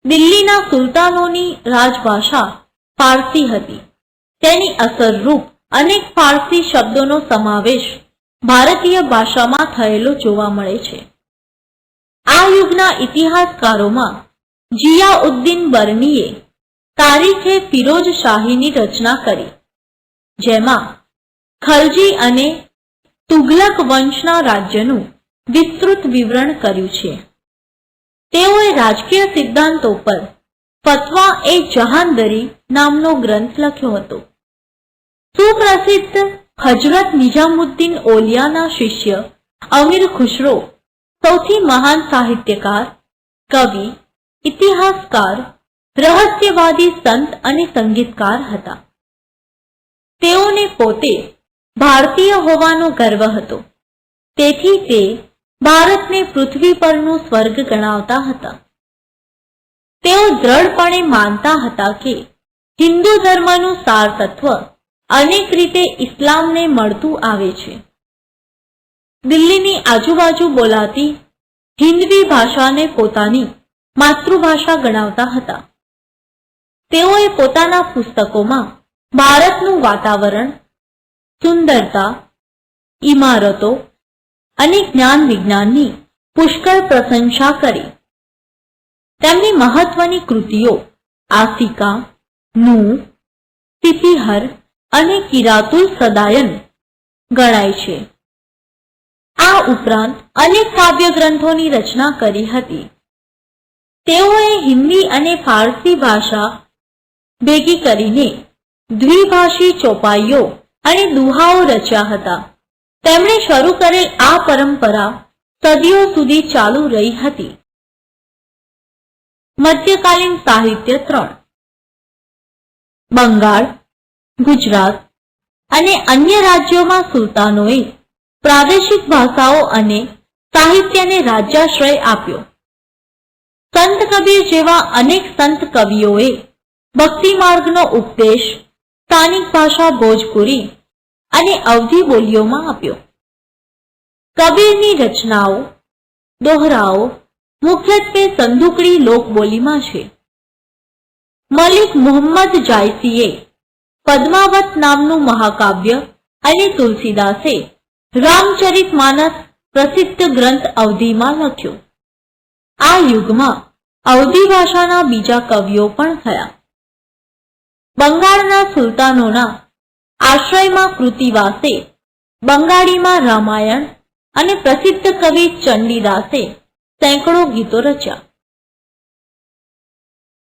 દિલ્હીના સુલતાનોની રાજભાષા ફારસી હતી. તેની અસરરૂપ અનેક ફારસી શબ્દોનો સમાવેશ ભારતીય ભાષામાં થયેલો જોવા મળે છે. આ યુગના ઇતિહાસકારોમાં જિયાઉદ્દીન બર્નીએ તારીખે ફિરોજ શાહીની રચના કરી, જેમાં ખલજી અને તુઘલક વંશના રાજ્યનું વિસ્તૃત વિવરણ કર્યું છે. તેઓએ રાજકીય સિદ્ધાંતો પર ફતવા-એ-જહાંદરી નામનો ગ્રંથ લખ્યો હતો. સુપ્રસિદ્ધ હજરત નિઝામુદ્દીન ઓલિયાના શિષ્ય અમીર ખુશરો સૌથી મહાન સાહિત્યકાર, કવિ, ઇતિહાસકાર, રહસ્યવાદી, સંત અને સંગીતકાર હતા. તેઓને પોતે ભારતીય હોવાનો ગર્વ હતો, તેથી તે ભારતને પૃથ્વી પરનું સ્વર્ગ ગણાવતા હતા. તેઓ દ્રઢપણે માનતા હતા કે હિન્દુ ધર્મનું સાર તત્વ અનેક રીતે ઇસ્લામને મળતું આવે છે. દિલ્હીની આજુબાજુ બોલાતી હિન્દી ભાષાને પોતાની માતૃભાષા ગણાવતા હતા. તેઓએ પોતાના પુસ્તકોમાં ભારતનું વાતાવરણ, સુંદરતા, ઇમારતો અને જ્ઞાન વિજ્ઞાનની પુષ્કળ પ્રશંસા કરી. તેમની મહત્વની કૃતિઓ આસિકા, નૂહ, સિપીહર અને કિરાતુલ સદાયન ગણાય છે. આ ઉપરાંત અનેક કાવ્ય ગ્રંથોની રચના કરી હતી. તેઓએ હિન્દી અને ફારસી ભાષા ભેગી કરીને દ્વિભાષી ચોપાઈઓ અને દુહાઓ રચ્યા હતા. તેમણે શરૂ કરેલ આ પરંપરા સદીઓ સુધી ચાલુ રહી હતી. મધ્યકાલીન સાહિત્ય 3. બંગાળ, ગુજરાત અને અન્ય રાજ્યોમાં સુલતાનોએ પ્રાદેશિક ભાષાઓ અને સાહિત્યને રાજ્યાશ્રય આપ્યો. સંત કબીર જેવા અનેક સંત કવિઓએ ભક્તિ માર્ગનો ઉપદેશ સ્થાનિક ભાષા ભોજપુરી અને અવધી બોલીઓમાં આપ્યો. કબીરની રચનાઓ, દોહરાઓ મુખ્યત્વે સંદુકડી લોકબોલીમાં છે. મલિક મુહમ્મદ જાયસીએ પદ્માવત નામનું મહાકાવ્ય અને તુલસીદાસે રામચરિતમાનસ પ્રસિદ્ધ ગ્રંથ અવધીમાં લખ્યો. આ યુગમાં અવધી ભાષાના બીજા કવિઓ પણ થયા. બંગાળના સુલતાનોના આશ્રયમાં કૃતિવાસે બંગાળીમાં રામાયણ અને પ્રસિદ્ધ કવિ ચંડીદાસે સેંકડો ગીતો રચ્યા.